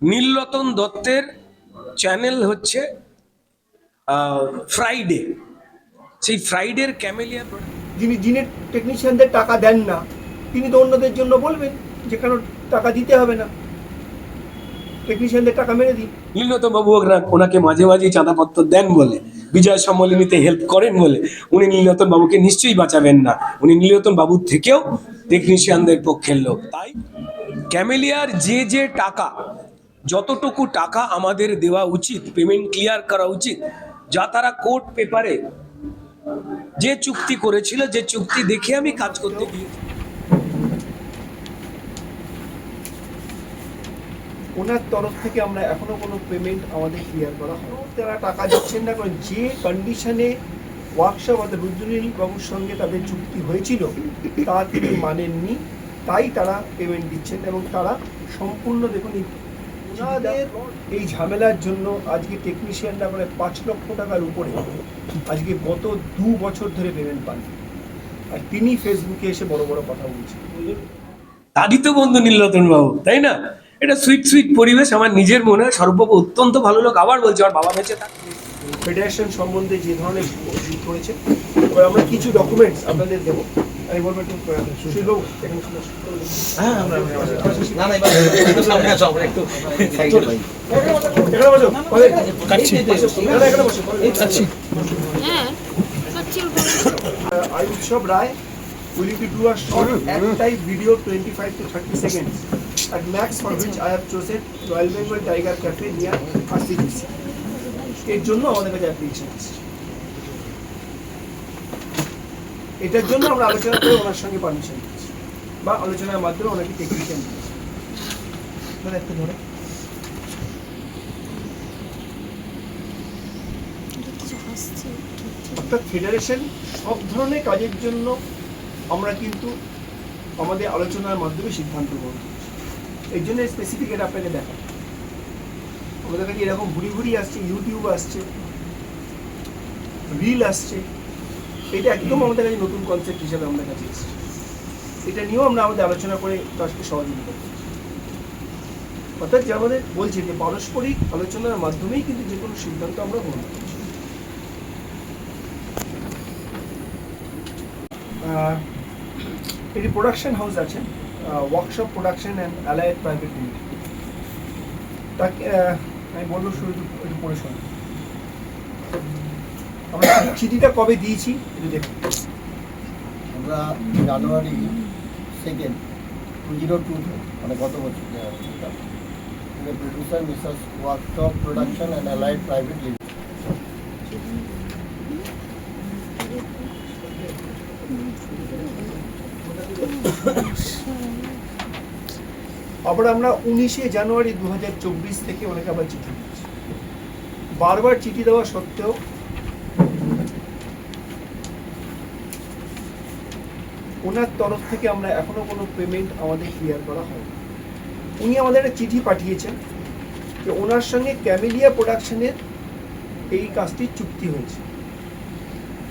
নীলরতন দত্তের চ্যানেল হচ্ছে ফ্রাইডে। সেই ফ্রাইডের ক্যামেলিয়া যিনি জিনের টেকনিশিয়ানদের টাকা দেন না, তিনি তো অন্যদের জন্য বলবেন যে কেন টাকা দিতে হবে না, টেকনিশিয়ানদের টাকা মেরে দিন। নীলরতন বাবু ওনাকে মাঝে মাঝে চাঁদাপত্র দেন বলে, বিজয় সম্মেলনীতে হেল্প করেন বলে উনি নীলরতন বাবুকে নিশ্চয়ই বাঁচাবেন না। উনি নীলরতন বাবুর থেকেও টেকনিশিয়ানদের পক্ষের লোক। তাই ক্যামেলিয়ার যে টাকা, যতটুকু টাকা আমাদের দেওয়া উচিত, পেমেন্ট ক্লিয়ার করা উচিত, যা তারা কোর্ট পেপারে যে চুক্তি করেছিল, যে চুক্তি দেখে আমি কাজ করতে গিয়েছি। ওনার তরফ থেকে আমরা এখনো কোনো পেমেন্ট আমাদের ক্লিয়ার করা হয়, তারা টাকা দিচ্ছেন না, কারণ যে কন্ডিশনে ওয়ার্কশপ অর্থাৎ রুদ্রনীল বাবুর সঙ্গে তাদের চুক্তি হয়েছিল তা তিনি মানেননি, তাই তারা পেমেন্ট দিচ্ছেন। এবং তারা সম্পূর্ণ দেখুন ওনাদের এই ঝামেলার জন্য আজকে টেকনিশিয়ানরা মানে 5 লক্ষ টাকার উপরে আজকে গত 2 বছর ধরে পেমেন্ট পান। আর তিনি ফেসবুকে এসে বড় বড় কথা বলছেন। তারই তো বন্ধু নীলরতন বাবু, তাই না? এটা সুইট সুইট পরিবেশ। আমার নিজের মনে হয় সর্ববাবু অত্যন্ত ভালো লোক। আবার বলছি, আমার বাবা বেঁচে থাক। ফেডারেশন সম্বন্ধে যে ধরনের করেছে, এবার আমরা কিছু ডকুমেন্টস আপনাদের দেবো। আমি বলবো একটু সুশীলবাবু এখানে শুনে হ্যাঁ, না না এবার সামনে আসো, আমরা একটু সাইডে ভাই। এখানে বসো, কাটছি এখানে বসো, কাটছি। হ্যাঁ করছি। Ayushab Rai, will you do a short type video 25 to 30 seconds at max, for which I have chosen Royal Bengal Tiger Cafe near RCBC. এর জন্য আমাদের কাছে অ্যাপ্লিকেশন আছে। এটার জন্য আমরা আলোচনা করে ওনার সঙ্গে পারমিশন দিচ্ছি, বা আলোচনার মাধ্যমে ওনাকে টেকনিশিয়ান দিচ্ছি। মানে একটু ধরে অর্থাৎ ফেডারেশন সব ধরনের কাজের জন্য আমরা কিন্তু আমাদের আলোচনার মাধ্যমে সিদ্ধান্ত গ্রহণ করছি। এর জন্য স্পেসিফিক এটা আপনাকে দেখা, আমাদের কাছে এরকম ঘুরি ঘুরি আসছে, ইউটিউব আসছে, রিল আসছে। এটা একদম আমাদের কাছে নতুন কনসেপ্ট হিসাবে আমাদের কাছে এসেছে। এটা নিয়েও আমরা আমাদের আলোচনা করে কাজকে সহযোগিতা করছি। অর্থাৎ যে আমাদের বলছি যে পারস্পরিক আলোচনার মাধ্যমেই কিন্তু যে কোনো সিদ্ধান্ত আমরা গ্রহণ করছি। এটি প্রোডাকশন হাউস আছে, workshop production and allied private limited. তাকে আমি বলবো শুরু একটু পড়ে শোনো। আমরা চিঠিটা কবে দিয়েছি একটু দেখুন। আমরা জানুয়ারি 2, 2002 মানে গত বছর producer Mrs workshop production and allied private limited. আবার আমরা 19শে জানুয়ারি 2024 থেকে ওনাকে আবার চিঠি দিচ্ছি। বারবার চিঠি দেওয়া সত্ত্বেও ওনার তরফ থেকে আমরা এখনো কোনো পেমেন্ট আমাদের ক্লিয়ার করা হয়নি। উনি আমাদের একটা চিঠি পাঠিয়েছেন যে ওনার সঙ্গে ক্যামেলিয়া প্রোডাকশনের এই কাজটির চুক্তি হয়েছে।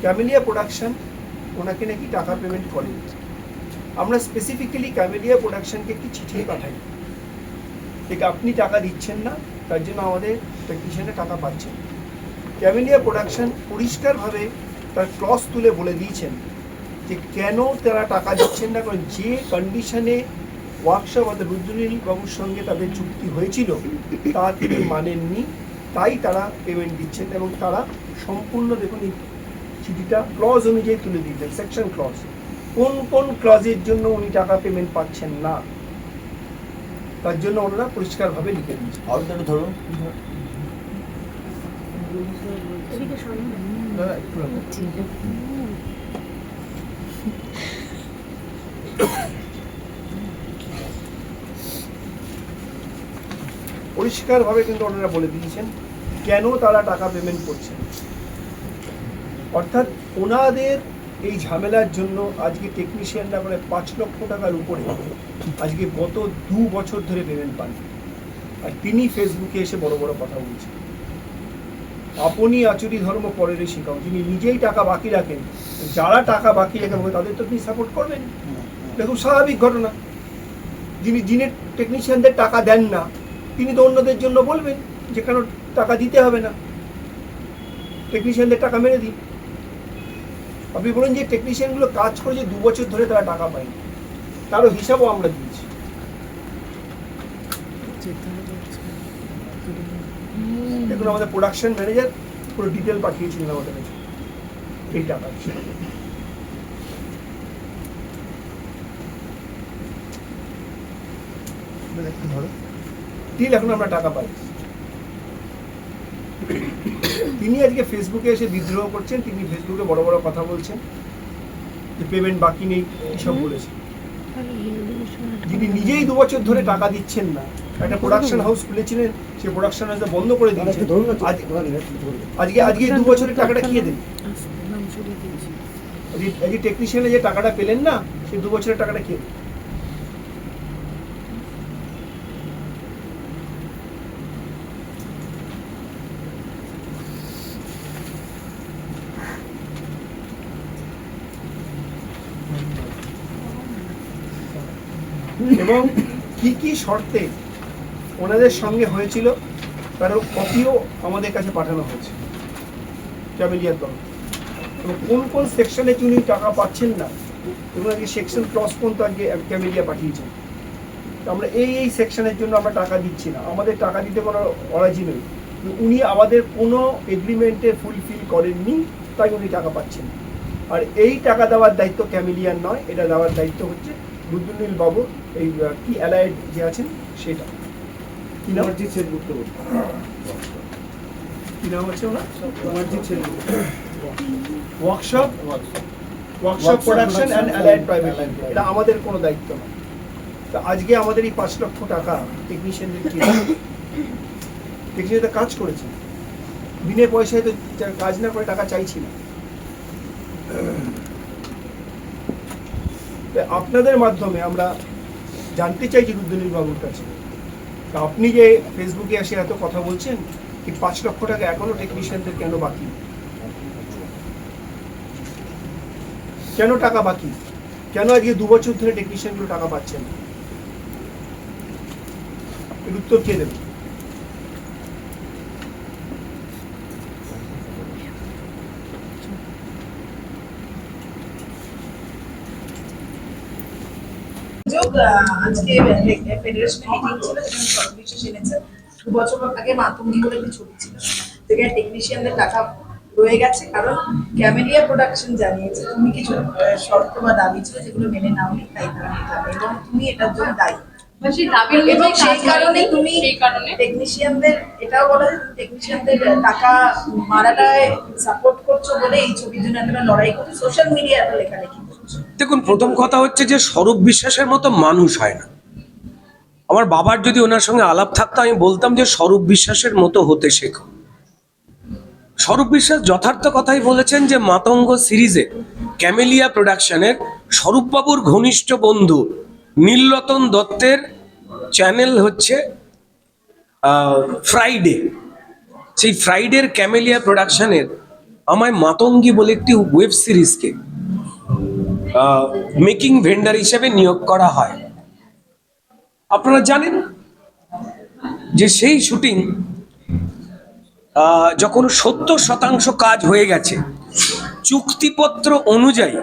ক্যামেলিয়া প্রোডাকশন ওনাকে নাকি টাকা পেমেন্ট করেনি। আমরা স্পেসিফিক্যালি ক্যামেলিয়া প্রোডাকশনকে একটি চিঠি পাঠাই যে আপনি টাকা দিচ্ছেন না, তার জন্য আমাদের টেকনিশিয়ানে টাকা পাচ্ছেন। ক্যামেলিয়া প্রোডাকশন পরিষ্কারভাবে তার ক্লজ তুলে বলে দিয়েছেন যে কেন তারা টাকা দিচ্ছেন না, কারণ যে কন্ডিশনে ওয়ার্কশপ অর্থাৎ রুদ্রনীল বাবুর সঙ্গে তাদের চুক্তি হয়েছিল তা তিনি মানেননি, তাই তারা পেমেন্ট দিচ্ছেন। এবং তারা সম্পূর্ণ দেখুন এই চিঠিটা ক্লজ অনুযায়ী তুলে দিয়েছেন, সেকশন ক্লজ, কোন কোন ক্লজের জন্য উনি টাকা পেমেন্ট পাচ্ছেন না তার জন্য ওনারা পরিষ্কারভাবে লিখে দিয়েছেন। অর্ডার ধরুন পরিষ্কারভাবে কিন্তু ওনারা বলে দিয়েছেন কেন তারা টাকা পেমেন্ট করছেন। অর্থাৎ ওনাদের এই ঝামেলার জন্য আজকে টেকনিশিয়ানরা মানে 5 লক্ষ টাকার উপরে আজকে গত 2 বছর ধরে পেমেন্ট পান। আর তিনি ফেসবুকে এসে বড় বড় কথা বলছেন, আপনি আচুরি ধর্ম পরের শিখাও। যিনি নিজেই টাকা বাকি রাখেন, যারা টাকা বাকি রেখে তাদের তো আপনি সাপোর্ট করবেন, এটা খুব স্বাভাবিক ঘটনা। যিনি জিনের টেকনিশিয়ানদের টাকা দেন না, তিনি তো অন্যদের জন্য বলবেন যে কেন টাকা দিতে হবে না, টেকনিশিয়ানদের টাকা মেরে দিন। আপনি বলুন যে টেকনিশিয়ানগুলো কাজ করে যে 2 বছর ধরে তারা টাকা পায়নি, তারও হিসাবও আমরা দিয়েছি। দেখুন আমাদের প্রোডাকশন ম্যানেজার পুরো ডিটেল পাঠিয়েছিলেন আমাদের কাছে এই টাকা। ডিল এখন আমরা টাকা পাই। তিনি আজকে ফেসবুকে এসে বিদ্রোহ করছেন, তিনি ফেসবুকে বড় বড় কথা বলছেন যে পেমেন্ট বাকি নেই, এসব বলেছেন। যিনি নিজেই 2 বছর ধরে টাকা দিচ্ছেন না, একটা প্রোডাকশন হাউস খুলেছিলেন, সেই প্রোডাকশন হাউসটা বন্ধ করে দিয়েছেন। আজকে 2 বছরের টাকাটা কে দেবে? আজকে টেকনিশিয়ানে যে টাকাটা পেলেন না, সেই 2 বছরের টাকাটা কে দেবে? এবং কি কি শর্তে ওনাদের সঙ্গে হয়েছিল তার কপিও আমাদের কাছে পাঠানো হয়েছে ক্যামেলিয়ার তরফ। এবং কোন কোন সেকশনে উনি টাকা পাচ্ছেন না, এবং আজকে সেকশন ক্লস পর্যন্ত আজকে ক্যামেলিয়া পাঠিয়েছেন। আমরা এই সেকশনের জন্য আমরা টাকা দিচ্ছি না, আমাদের টাকা দিতে কোনো অরাজি নেই, উনি আমাদের কোনো এগ্রিমেন্টে ফুলফিল করেননি, তাই উনি টাকা পাচ্ছেন। আর এই টাকা দেওয়ার দায়িত্ব ক্যামেলিয়ার নয়, এটা দেওয়ার দায়িত্ব হচ্ছে রুদ্রনীল বাবু, এই কি অ্যালায়েড যে আছেন সেটা। কি নাম হচ্ছে সেনগুপ্ত, কি নাম হচ্ছে ওনার? Workshop production and allied private limited, এটা আমাদের কোনো দায়িত্ব নয়। তো আজকে আমাদের এই 5 লক্ষ টাকা টেকনিশিয়ানদের টেকনিশিয়ানদের কাজ করেছে, বিনা পয়সায় তো কাজ না করে টাকা চাইছি না। আপনাদের মাধ্যমে আমরা জানতে চাইছি রুদ্রনীল বাবুর কাছে, আপনি যে ফেসবুকে এসে এত কথা বলছেন, এই 5 লক্ষ টাকা এখনো টেকনিশিয়ানদের কেন বাকি? কেন টাকা বাকি? কেন আজকে 2 বছর ধরে টেকনিশিয়ানগুলো টাকা পাচ্ছেন? এর উত্তর কে দেবে? আজকে ফেডারেশন মিটিং ছিল, যেখানে সর্ববিশেষ এনেছে 2 বছর আগে মাতঙ্গি বলে একটি ছবি ছিল, যেখানে টেকনিশিয়ানদের টাকা রয়ে গেছে, কারণ ক্যামেলিয়া প্রোডাকশন জানিয়েছে তুমি কিছু শর্ত বা দাবি ছিল যেগুলো মেনে নাওনি, তাই তারা নিতে হবে, এবং তুমি এটার জন্য দায়ী। এবং সেই কারণে তুমি টেকনিশিয়ানদের এটাও বলা যায় টেকনিশিয়ানদের টাকা মারাটায় সাপোর্ট করছো বলে এই ছবির জন্য একটা লড়াই করছো, সোশ্যাল মিডিয়ায় একটা লেখালেখি করছো। দেখুন, প্রথম কথা হচ্ছে যে স্বরূপ বিশ্বাসের মতো মানুষ হয় না। আমার বাবার যদি ওনার সঙ্গে আলাপ থাকতো, আমি বলতাম যে স্বরূপ বিশ্বাসের মতো হতে শেখো। স্বরূপ বিশ্বাস যথার্থ কথাই বলেছেন যে মাতঙ্গ সিরিজে ক্যামেলিয়া প্রোডাকশনের স্বরূপবাবুর ঘনিষ্ঠ বন্ধু নীলরতন দত্তের চ্যানেল হচ্ছে ফ্রাইডে। সেই ফ্রাইডের ক্যামেলিয়া প্রোডাকশনের আমায় মাতঙ্গী বলে একটি ওয়েব সিরিজকে মেকিং ভেন্ডার হিসেবে নিয়োগ করা হয়। আপনারা জানেন যে সেই শুটিং যখন 70% কাজ হয়ে গেছে, চুক্তিপত্র অনুযায়ী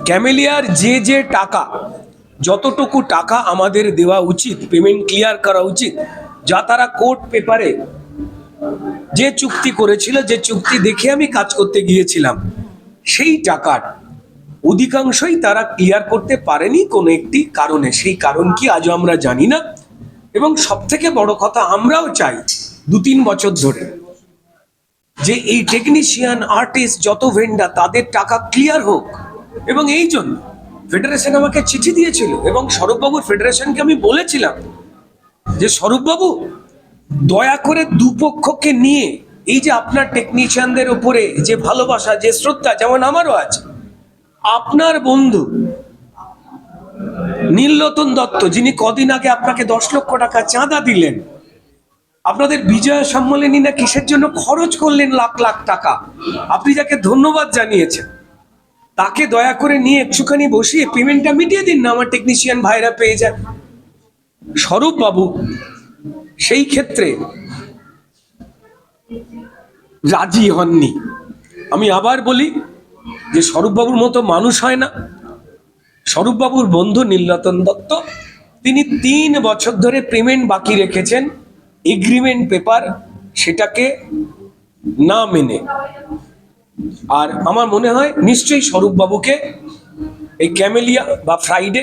ক্যামেলিয়ার যে টাকা, যতটুকু টাকা আমাদের দেওয়া উচিত, পেমেন্ট ক্লিয়ার করা উচিত, যা তারা কোর্ট পেপারে যে চুক্তি করেছিল, যে চুক্তি দেখে আমি কাজ করতে গিয়েছিলাম, সেই টাকার অধিকাংশই তারা ক্লিয়ার করতে পারেনি কোনো একটি কারণে। সেই কারণ কি আজও আমরা জানি না। এবং সব থেকে বড় কথা, আমরাও চাই 2-3 বছর ধরে যে এই টেকনিশিয়ান, আর্টিস্ট, যত ভেন্ডার, তাদের টাকা ক্লিয়ার হোক। এবং এই জন্য ফেডারেশন আমাকে চিঠি দিয়েছিল, এবং স্বরূপবাবুর ফেডারেশনকে আমি বলেছিলাম যে স্বরূপবাবু, দয়া করে দুপক্ষকে নিয়ে, এই যে আপনার টেকনিশিয়ানদের উপরে যে ভালোবাসা, যে শ্রদ্ধা, যেমন আমারও আছে, আপনার বন্ধু নীলরতন দত্ত, যিনি কদিন আগে আপনাকে 10 লক্ষ টাকা চাঁদা দিলেন, আপনাদের বিজয় সম্মেলনী না কিসের জন্য খরচ করলেন লাখ লাখ টাকা, আপনি যাকে ধন্যবাদ জানিয়েছেন, তাকে দয়া করে নিয়ে একটুখানি বসিয়ে পেমেন্টটা মিটিয়ে দিন না, আমার টেকনিশিয়ান ভাইরা পেয়ে যায়। স্বরূপবাবু সেই ক্ষেত্রে রাজি হননি। আমি আবার বলি যে স্বরূপবাবুর মতো মানুষ হয় না। স্বরূপবাবুর বন্ধু নীলরতন দত্ত, তিনি 3 বছর ধরে পেমেন্ট বাকি রেখেছেন, এগ্রিমেন্ট পেপার সেটাকে না মেনে। আর আমার মনে হয় নিশ্চয়ই স্বরূপবাবুকে এই ক্যামেলিয়া বা ফ্রাইডে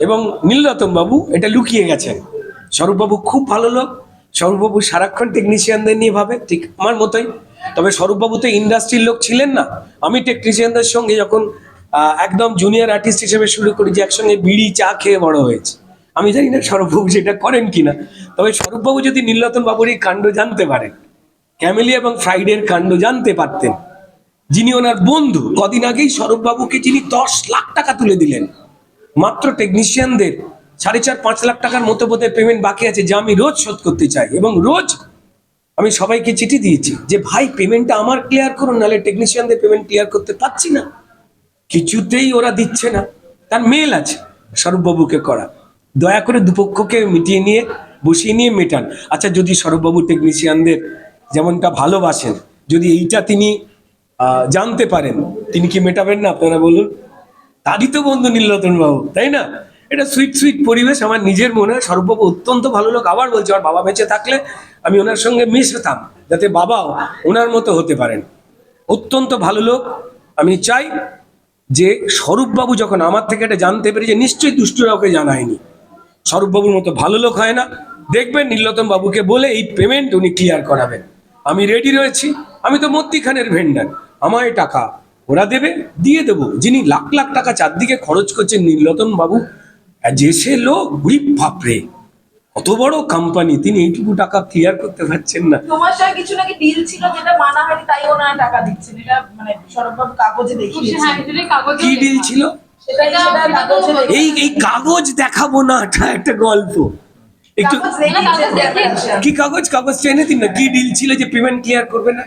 এবং নীলরতন বাবু এটা লুকিয়ে গেছেন। স্বরূপবাবু খুব ভালো লোক, স্বরূপবাবু সারাক্ষণ টেকনিশিয়ানদের নিয়ে ভাবে, ঠিক আমার মতোই। তবে স্বরূপবাবু তো ইন্ডাস্ট্রির লোক ছিলেন না। আমি টেকনিশিয়ানদের সঙ্গে যখন একদম জুনিয়র আর্টিস্ট হিসেবে শুরু করি, যে একসঙ্গে বিড়ি চা খেয়ে বড় হয়েছে, আমি জানি না স্বরূপবাবু সেটা করেন কিনা। তবে স্বরূপবাবু যদি নীলরতন বাবুর এই কাণ্ড জানতে পারেন, ক্যামেলিয়া এবং ফ্রাইডের কাণ্ড জানতে পারতেন, যিনি ওনার বন্ধু, কদিন আগেই স্বরূপবাবুকে যিনি 10 লাখ টাকা তুলে দিলেন, মাত্র টেকনিশিয়ানদের 4.5-5 লাখ টাকার মতো বোধহয় পেমেন্ট বাকি আছে, যা আমি রোজ শোধ করতে চাই। এবং রোজ আমি সবাইকে চিঠি দিয়েছি যে ভাই পেমেন্টটা আমার ক্লিয়ার করুন, নাহলে টেকনিশিয়ানদের পেমেন্ট ক্লিয়ার করতে পারছি না। কিছুতেই ওরা দিচ্ছে না। তার মেল আছে স্বরূপবাবুকে করা, দয়া করে দুপক্ষকে মিটিয়ে নিয়ে বসিয়ে নিয়ে মেটান। আচ্ছা, যদি স্বরূপবাবু টেকনিশিয়ানদের যেমনটা ভালোবাসেন, যদি এইটা তিনি জানতে পারেন, তিনি কি মেটাবেন না? আপনারা বলুন। তারই তো বন্ধু নীলরতন বাবু, তাই না? এটা সুইট সুইট পরিবেশ। আমার নিজের মনে হয় স্বরূপবাবু অত্যন্ত ভালো লোক। আবার বলছি, আমার বাবা বেঁচে থাকলে আমি ওনার সঙ্গে মিশতাম, যাতে বাবাও ওনার মতো হতে পারেন। অত্যন্ত ভালো লোক। আমি চাই যে স্বরূপবাবু যখন আমার থেকে এটা জানতে পেরেছে, নিশ্চয়ই দুষ্টুরা ওকে জানায়নি। স্বরূপবাবুর মতো ভালো লোক হয় না। দেখবেন নীলরতন বাবুকে বলে এই পেমেন্ট উনি ক্লিয়ার করাবেন। আমি রেডি রয়েছি। আমি তো মত্তিখানের ভেন্ডার, আমায় টাকা ওরা দেবে, দিয়ে দেবো। যিনি লাখ লাখ টাকা চারদিকে খরচ করছেন নীলরতন বাবু, যে সে লোক, উড়ি বাপরে, কত বড় কোম্পানি, তিনি এইটুকু টাকা ক্লিয়ার করতে পারছেন না। তোমার সঙ্গে কিছু নাকি ডিল ছিল যেটা মানা হয়নি, তাই ওনারা টাকা দিচ্ছেন, এটা মানে স্বরূপবাবু কাগজে দেখিয়েছেন। কি ডিল ছিল? সেটা কাগজে এই কাগজ দেখাবো না, এটা একটা গল্প। একটু কি কাগজ টেনে দিন না। কি ডিল ছিল যে পেমেন্ট ক্লিয়ার করবে না?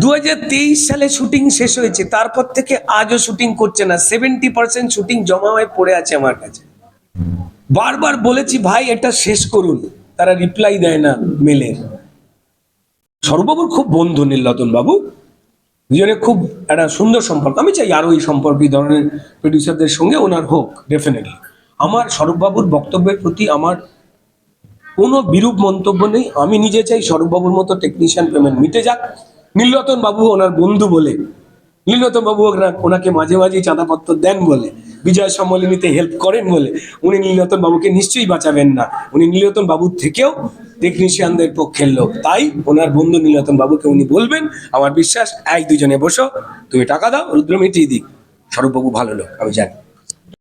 2023 সালে শুটিং শেষ হয়েছে, তারপর থেকে আজও শুটিং করছে না। 70% শুটিং জমা হয়ে পড়ে আছে আমার কাছে। বারবার বলেছি ভাই এটা শেষ করুন, তারা রিপ্লাই দেয় না মেলের। স্বরূপবাবুর খুব বন্ধু নীলরতন বাবু, দুজনে খুব একটা সুন্দর সম্পর্ক। আমি চাই আরো এই সম্পর্ক এই ধরনের প্রডিউসারদের সঙ্গে ওনার হোক, ডেফিনেটলি। আমার স্বরূপবাবুর বক্তব্যের প্রতি আমার কোনো বিরূপ মন্তব্য নেই। আমি নিজে চাই স্বরূপবাবুর মতো টেকনিশিয়ান পেমেন্ট মিটে যাক। নীলরতন বাবু ওনার বন্ধু বলে, নীলরতন বাবু ওনাকে মাঝে মাঝে চাঁদাপত্র দেন বলে, বিজয় সম্মেলনীতে হেল্প করেন বলে উনি নীলরতন বাবুকে নিশ্চয়ই বাঁচাবেন না। উনি নীলরতন বাবুর থেকেও টেকনিশিয়ানদের পক্ষের লোক, তাই ওনার বন্ধু নীলরতন বাবুকে উনি বলবেন, আমার বিশ্বাস, দুজনে বসো, তুমি টাকা দাও, রুদ্র মিটিয়ে দিক। স্বরূপবাবু ভালো লোক, আমি জানি।